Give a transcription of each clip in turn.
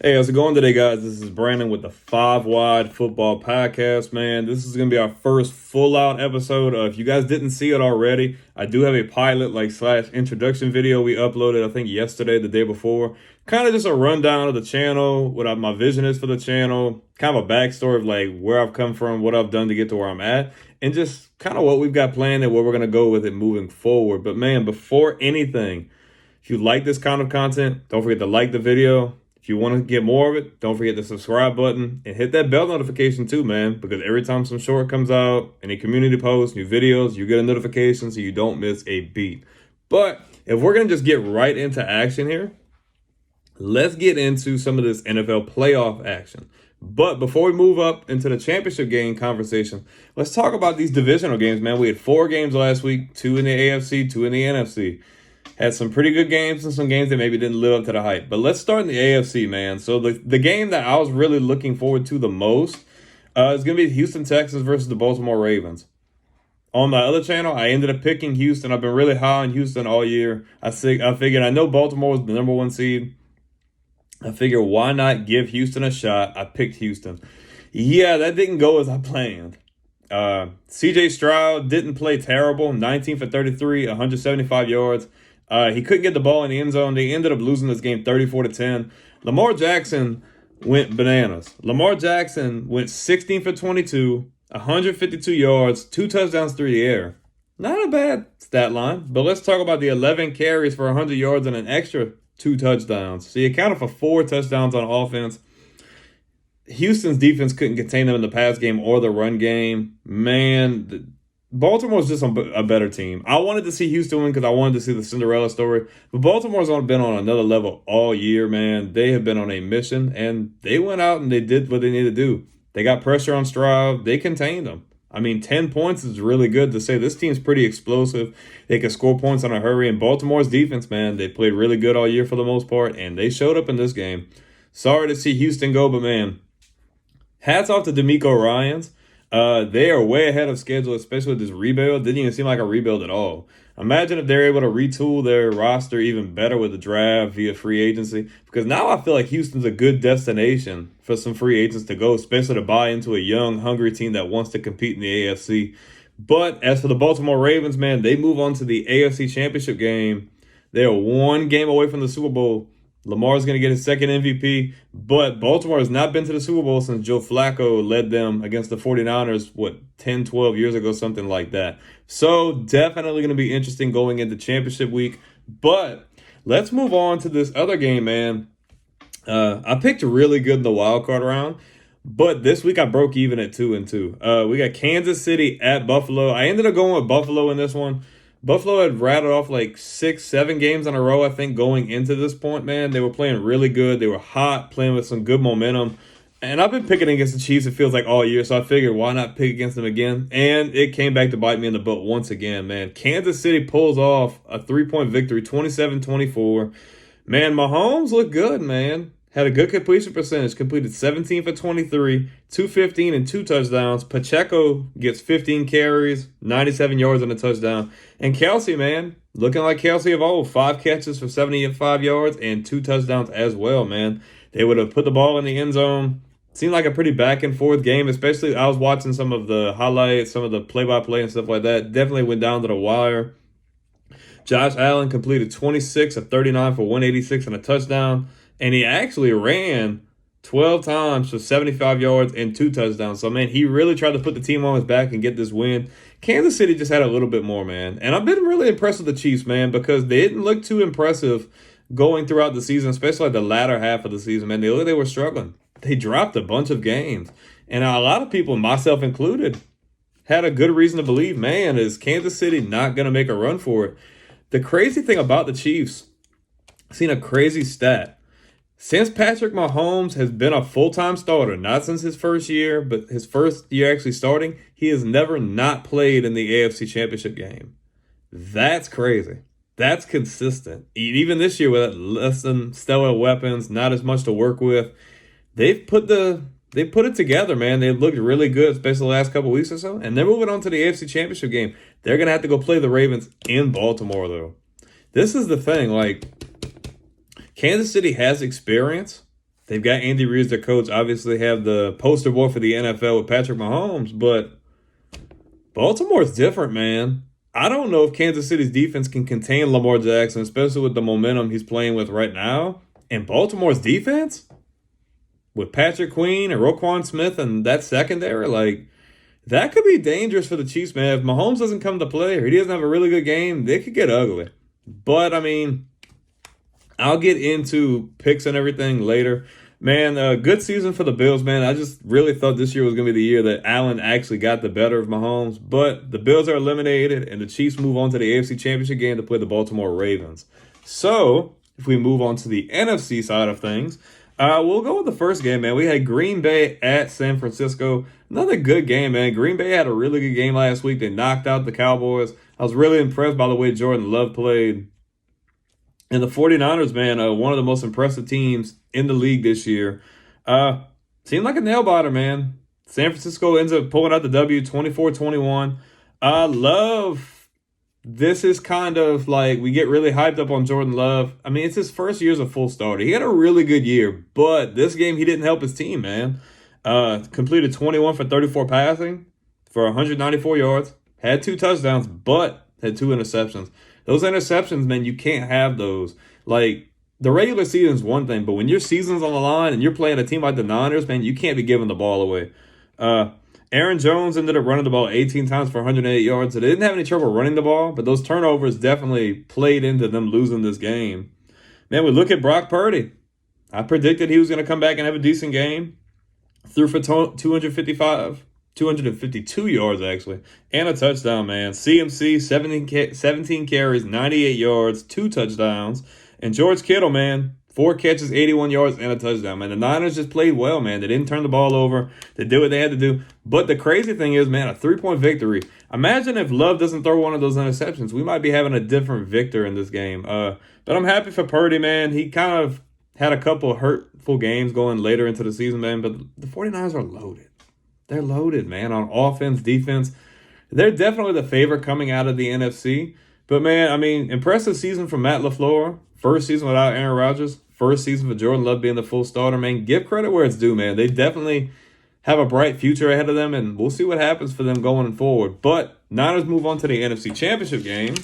Hey, how's it going today, guys? This is Brandon with the Five Wide Football Podcast, man. This is going to be our first full-out episode. If you guys didn't see it already, I do have a pilot, / introduction video we uploaded, I think, yesterday, the day before. Kind of just a rundown of the channel, what my vision is for the channel, kind of a backstory of, where I've come from, what I've done to get to where I'm at, and just kind of what we've got planned and where we're going to go with it moving forward. But, man, before anything, if you like this kind of content, don't forget to like the video. If you want to get more of it, don't forget the subscribe button and hit that bell notification too, man, because every time some short comes out, any community posts, new videos, you get a notification so you don't miss a beat. But if we're going to just get right into action here, let's get into some of this NFL playoff action. But before we move up into the championship game conversation, let's talk about these divisional games, man. We had 4 games last week, 2 in the AFC, 2 in the NFC. Had some pretty good games and some games that maybe didn't live up to the hype. But let's start in the AFC, man. So the game that I was really looking forward to the most is going to be Houston Texans versus the Baltimore Ravens. On my other channel, I ended up picking Houston. I've been really high on Houston all year. I figured I know Baltimore was the number 1 seed. I figured why not give Houston a shot? I picked Houston. Yeah, that didn't go as I planned. CJ Stroud didn't play terrible. 19 for 33, 175 yards. He couldn't get the ball in the end zone. They ended up losing this game 34-10. Lamar Jackson went bananas. Lamar Jackson went 16 for 22, 152 yards, 2 touchdowns through the air. Not a bad stat line, but let's talk about the 11 carries for 100 yards and an extra 2 touchdowns. So he accounted for 4 touchdowns on offense. Houston's defense couldn't contain them in the pass game or the run game. Man, Baltimore's just a better team. I wanted to see Houston win because I wanted to see the Cinderella story. But Baltimore's been on another level all year, man. They have been on a mission, and they went out and they did what they needed to do. They got pressure on Stroud. They contained them. I mean, 10 points is really good to say. This team's pretty explosive. They can score points on a hurry. And Baltimore's defense, man, they played really good all year for the most part, and they showed up in this game. Sorry to see Houston go, but, man, hats off to DeMeco Ryans. They are way ahead of schedule, especially with this rebuild. Didn't even seem like a rebuild at all. Imagine if they're able to retool their roster even better with the draft via free agency. Because now I feel like Houston's a good destination for some free agents to go, especially to buy into a young, hungry team that wants to compete in the AFC. But as for the Baltimore Ravens, man, they move on to the AFC Championship game. They are 1 game away from the Super Bowl. Lamar's going to get his second MVP, but Baltimore has not been to the Super Bowl since Joe Flacco led them against the 49ers, 10, 12 years ago, something like that. So definitely going to be interesting going into championship week. But let's move on to this other game, man. I picked really good in the wild card round, but this week I broke even at 2-2. We got Kansas City at Buffalo. I ended up going with Buffalo in this one. Buffalo had rattled off 6, 7 games in a row, I think, going into this point, man. They were playing really good. They were hot, playing with some good momentum. And I've been picking against the Chiefs, it feels like, all year, so I figured why not pick against them again? And it came back to bite me in the butt once again, man. Kansas City pulls off a 3-point victory, 27-24. Man, Mahomes looked good, man. Had a good completion percentage, completed 17 for 23, 215 and 2 touchdowns. Pacheco gets 15 carries, 97 yards and a touchdown. And Kelsey, man, looking like Kelsey of old, 5 catches for 75 yards and 2 touchdowns as well, man. They would have put the ball in the end zone. Seemed like a pretty back and forth game, especially I was watching some of the highlights, some of the play-by-play and stuff like that. Definitely went down to the wire. Josh Allen completed 26 of 39 for 186 and a touchdown. And he actually ran 12 times for 75 yards and 2 touchdowns. So, man, he really tried to put the team on his back and get this win. Kansas City just had a little bit more, man. And I've been really impressed with the Chiefs, man, because they didn't look too impressive going throughout the season, especially the latter half of the season, man. They looked like they were struggling. They dropped a bunch of games. And a lot of people, myself included, had a good reason to believe, man, is Kansas City not going to make a run for it? The crazy thing about the Chiefs, I've seen a crazy stat. Since Patrick Mahomes has been a full-time starter, not since his first year, but his first year actually starting, he has never not played in the AFC Championship game. That's crazy. That's consistent. Even this year with less than stellar weapons, not as much to work with, they put it together, man. They looked really good, especially the last couple weeks or so. And they're moving on to the AFC Championship game. They're going to have to go play the Ravens in Baltimore, though. This is the thing, Kansas City has experience. They've got Andy Reid as their coach. Obviously, have the poster boy for the NFL with Patrick Mahomes, but Baltimore's different, man. I don't know if Kansas City's defense can contain Lamar Jackson, especially with the momentum he's playing with right now. And Baltimore's defense, with Patrick Queen and Roquan Smith and that secondary, like, that could be dangerous for the Chiefs, man. If Mahomes doesn't come to play or he doesn't have a really good game, they could get ugly. But, I mean, I'll get into picks and everything later. Man, good season for the Bills, man. I just really thought this year was going to be the year that Allen actually got the better of Mahomes. But the Bills are eliminated, and the Chiefs move on to the AFC Championship game to play the Baltimore Ravens. So, if we move on to the NFC side of things, we'll go with the first game, man. We had Green Bay at San Francisco. Another good game, man. Green Bay had a really good game last week. They knocked out the Cowboys. I was really impressed by the way Jordan Love played. And the 49ers, man, one of the most impressive teams in the league this year. Seemed like a nail-biter, man. San Francisco ends up pulling out the W 24-21. Love, this is kind of like we get really hyped up on Jordan Love. I mean, it's his first year as a full starter. He had a really good year, but this game he didn't help his team, man. Completed 21 for 34 passing for 194 yards. Had 2 touchdowns, but had 2 interceptions. Those interceptions, man, you can't have those. Like, the regular season is one thing, but when your season's on the line and you're playing a team like the Niners, man, you can't be giving the ball away. Aaron Jones ended up running the ball 18 times for 108 yards. So they didn't have any trouble running the ball, but those turnovers definitely played into them losing this game. Man, we look at Brock Purdy. I predicted he was going to come back and have a decent game. Threw for 252 yards, actually, and a touchdown, man. CMC, 17 carries, 98 yards, 2 touchdowns. And George Kittle, man, 4 catches, 81 yards, and a touchdown, man. The Niners just played well, man. They didn't turn the ball over. They did what they had to do. But the crazy thing is, man, a 3-point victory. Imagine if Love doesn't throw one of those interceptions. We might be having a different victor in this game. But I'm happy for Purdy, man. He kind of had a couple hurtful games going later into the season, man. But the 49ers are loaded. They're loaded, man, on offense, defense. They're definitely the favorite coming out of the NFC. But, man, I mean, impressive season from Matt LaFleur. First season without Aaron Rodgers. First season for Jordan Love being the full starter, man. Give credit where it's due, man. They definitely have a bright future ahead of them, and we'll see what happens for them going forward. But Niners move on to the NFC Championship game.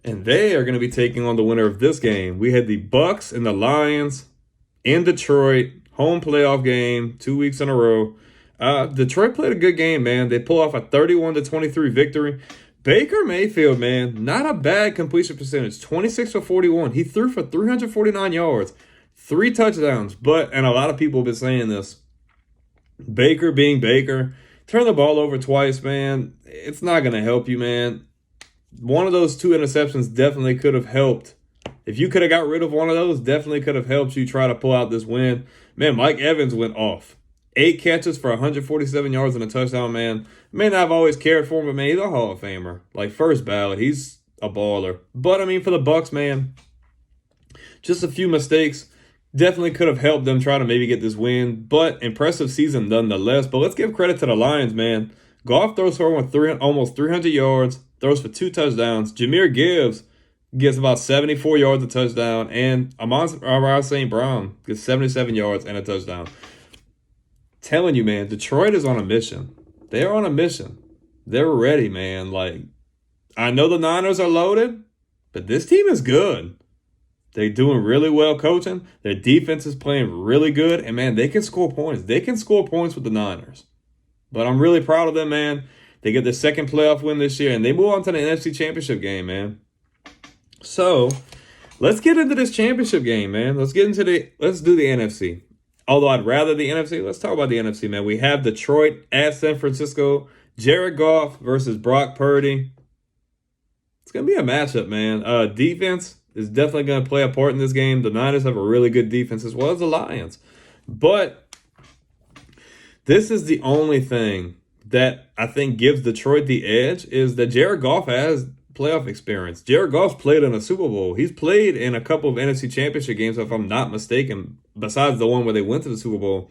And they are going to be taking on the winner of this game. We had the Bucs and the Lions in Detroit. Home playoff game, 2 weeks in a row. Detroit played a good game, man. They pull off a 31-23 victory. Baker Mayfield, man, not a bad completion percentage. 26 for 41. He threw for 349 yards, 3 touchdowns. But, and a lot of people have been saying this, Baker being Baker, turn the ball over twice, man. It's not going to help you, man. One of those 2 interceptions definitely could have helped. If you could have got rid of one of those, definitely could have helped you try to pull out this win. Man, Mike Evans went off. 8 catches for 147 yards and a touchdown, man. May not have always cared for him, but, man, he's a Hall of Famer. Like, first ballot, he's a baller. But, I mean, for the Bucs, man, just a few mistakes. Definitely could have helped them try to maybe get this win. But impressive season nonetheless. But let's give credit to the Lions, man. Goff throws for almost 300 yards, throws for 2 touchdowns. Jahmyr Gibbs gets about 74 yards, a touchdown. And Amon-Ra St. Brown gets 77 yards and a touchdown. Telling you, man, Detroit is on a mission. They're on a mission. They're ready, man. Like, I know the Niners are loaded, but this team is good. They're doing really well coaching. Their defense is playing really good. And, man, they can score points. They can score points with the Niners. But I'm really proud of them, man. They get their second playoff win this year, and they move on to the NFC Championship game, man. So, let's get into this championship game, man. Let's do the NFC. Although I'd rather the NFC, let's talk about the NFC, man. We have Detroit at San Francisco. Jared Goff versus Brock Purdy. It's going to be a matchup, man. Defense is definitely going to play a part in this game. The Niners have a really good defense as well as the Lions. But this is the only thing that I think gives Detroit the edge is that Jared Goff has playoff experience. Jared Goff's played in a Super Bowl. He's played in a couple of NFC Championship games, if I'm not mistaken, besides the one where they went to the Super Bowl.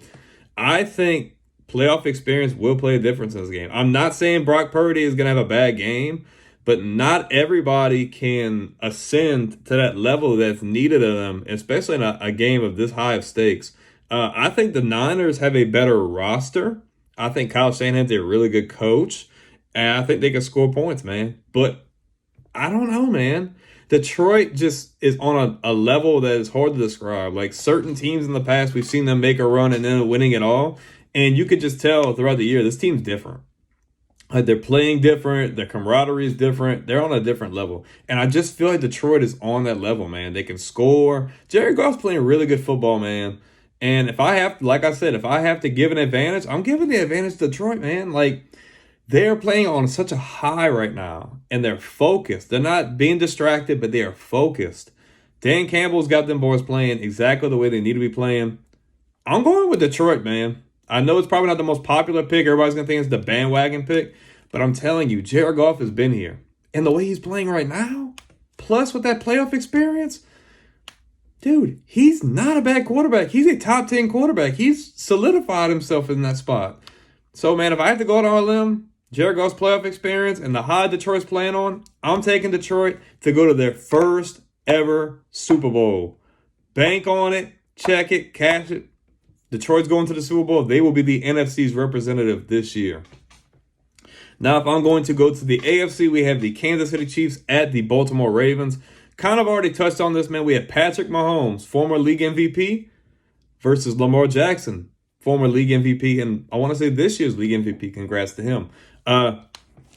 I think playoff experience will play a difference in this game. I'm not saying Brock Purdy is going to have a bad game, but not everybody can ascend to that level that's needed of them, especially in a game of this high of stakes. I think the Niners have a better roster. I think Kyle Shanahan's a really good coach, and I think they can score points, man. But I don't know, man. Detroit just is on a level that is hard to describe. Like certain teams in the past, we've seen them make a run and then winning it all. And you could just tell throughout the year, this team's different. Like they're playing different. Their camaraderie is different. They're on a different level. And I just feel like Detroit is on that level, man. They can score. Jared Goff's playing really good football, man. And if I have, like I said, if I have to give an advantage, I'm giving the advantage to Detroit, man. Like they're playing on such a high right now. And they're focused. They're not being distracted, but they are focused. Dan Campbell's got them boys playing exactly the way they need to be playing. I'm going with Detroit, man. I know it's probably not the most popular pick. Everybody's going to think it's the bandwagon pick. But I'm telling you, Jared Goff has been here. And the way he's playing right now, plus with that playoff experience, dude, he's not a bad quarterback. He's a top 10 quarterback. He's solidified himself in that spot. So, man, if I have to go out on a limb, Jared Goff's playoff experience and the high Detroit's playing on, I'm taking Detroit to go to their first ever Super Bowl. Bank on it, check it, cash it. Detroit's going to the Super Bowl. They will be the NFC's representative this year. Now, if I'm going to go to the AFC, we have the Kansas City Chiefs at the Baltimore Ravens. Kind of already touched on this, man. We have Patrick Mahomes, former league MVP, versus Lamar Jackson, former league MVP, and I want to say this year's league MVP. Congrats to him.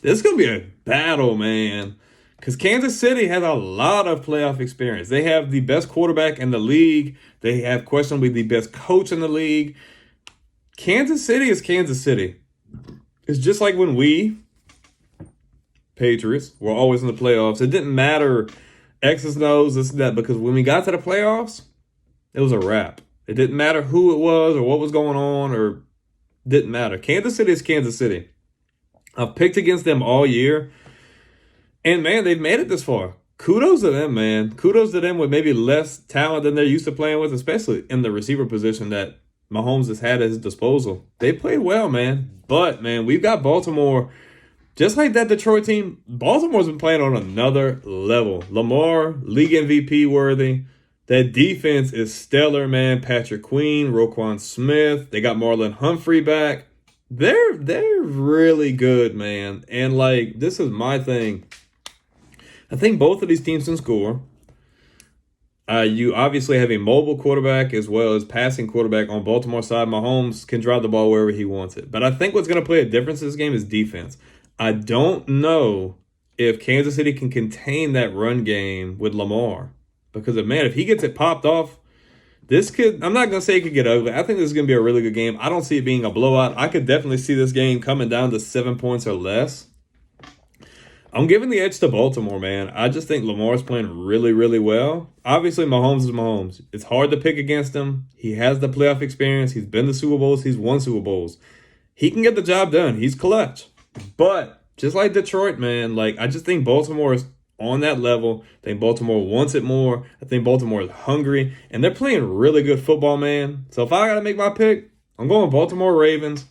This is going to be a battle, man, because Kansas City has a lot of playoff experience. They have the best quarterback in the league. They have questionably the best coach in the league. Kansas City is Kansas City. It's just like when we, Patriots, were always in the playoffs. It didn't matter X's and O's, this and that, because when we got to the playoffs, it was a wrap. It didn't matter who it was or what was going on, or didn't matter. Kansas City is Kansas City. I've picked against them all year. And, man, they've made it this far. Kudos to them, man. Kudos to them with maybe less talent than they're used to playing with, especially in the receiver position that Mahomes has had at his disposal. They played well, man. But, man, we've got Baltimore. Just like that Detroit team, Baltimore's been playing on another level. Lamar, league MVP worthy. That defense is stellar, man. Patrick Queen, Roquan Smith. They got Marlon Humphrey back. They're really good, man. And, like, this is my thing. I think both of these teams can score. You obviously have a mobile quarterback as well as passing quarterback on Baltimore side. Mahomes can drive the ball wherever he wants it. But I think what's going to play a difference in this game is defense. I don't know if Kansas City can contain that run game with Lamar. Because, man, if he gets it popped off, I'm not going to say it could get ugly. I think this is going to be a really good game. I don't see it being a blowout. I could definitely see this game coming down to 7 points or less. I'm giving the edge to Baltimore, man. I just think Lamar's playing really, really well. Obviously, Mahomes is Mahomes. It's hard to pick against him. He has the playoff experience. He's been to Super Bowls. He's won Super Bowls. He can get the job done. He's clutch. But just like Detroit, man, like I just think Baltimore is on that level. I think Baltimore wants it more. I think Baltimore is hungry. And they're playing really good football, man. So if I got to make my pick, I'm going Baltimore Ravens,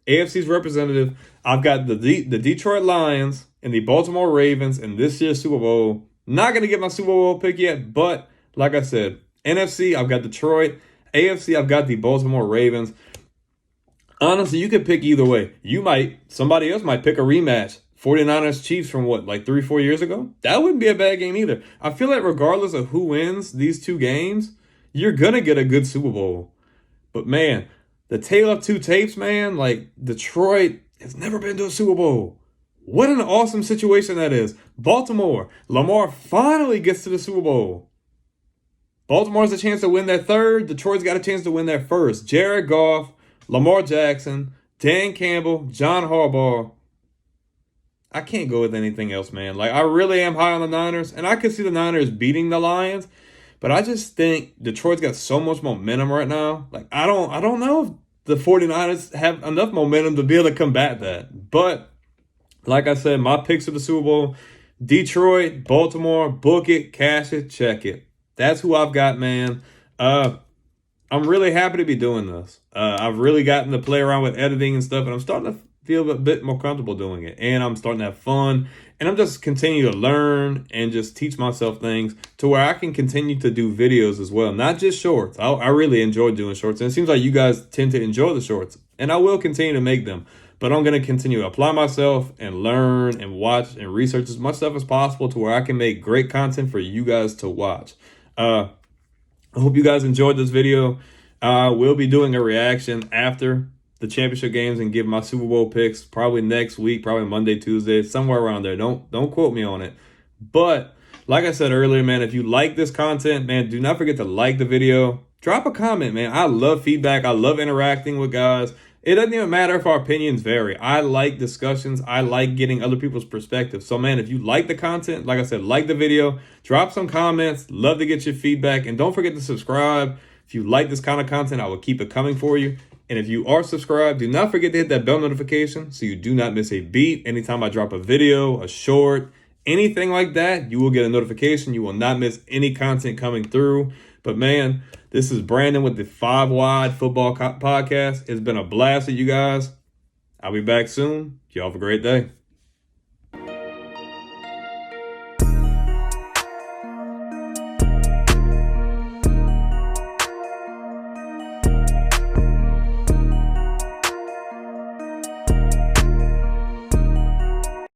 AFC's representative. I've got the Detroit Lions and the Baltimore Ravens in this year's Super Bowl. Not going to get my Super Bowl pick yet, but like I said, NFC, I've got Detroit. AFC, I've got the Baltimore Ravens. Honestly, you could pick either way. Somebody else might pick a rematch. 49ers Chiefs from like 3-4 years ago? That wouldn't be a bad game either. I feel like regardless of who wins these two games, you're going to get a good Super Bowl. But man, the tale of two tapes, man, like Detroit has never been to a Super Bowl. What an awesome situation that is. Baltimore, Lamar finally gets to the Super Bowl. Baltimore has a chance to win their third. Detroit's got a chance to win their first. Jared Goff, Lamar Jackson, Dan Campbell, John Harbaugh. I can't go with anything else, man. Like, I really am high on the Niners, and I could see the Niners beating the Lions, but I just think Detroit's got so much momentum right now. Like, I don't know if the 49ers have enough momentum to be able to combat that. But, like I said, my picks for the Super Bowl, Detroit, Baltimore, book it, cash it, check it. That's who I've got, man. I'm really happy to be doing this. I've really gotten to play around with editing and stuff, and I'm starting to feel a bit more comfortable doing it. And I'm starting to have fun. And I'm just continuing to learn and just teach myself things to where I can continue to do videos as well, not just shorts. I really enjoy doing shorts, and it seems like you guys tend to enjoy the shorts, and I will continue to make them. But I'm going to continue to apply myself and learn and watch and research as much stuff as possible to where I can make great content for you guys to watch. I hope you guys enjoyed this video. I will be doing a reaction after the championship games and give my Super Bowl picks probably next week, probably Monday, Tuesday, somewhere around there. Don't quote me on it. But like I said earlier, man, if you like this content, man, do not forget to like the video. Drop a comment, man. I love feedback. I love interacting with guys. It doesn't even matter if our opinions vary. I like discussions. I like getting other people's perspectives. So, man, if you like the content, like I said, like the video, drop some comments. Love to get your feedback. And don't forget to subscribe. If you like this kind of content, I will keep it coming for you. And if you are subscribed, do not forget to hit that bell notification so you do not miss a beat. Anytime I drop a video, a short, anything like that, you will get a notification. You will not miss any content coming through. But, man, this is Brandon with the 5 Wide Football Podcast. It's been a blast with you guys. I'll be back soon. Y'all have a great day.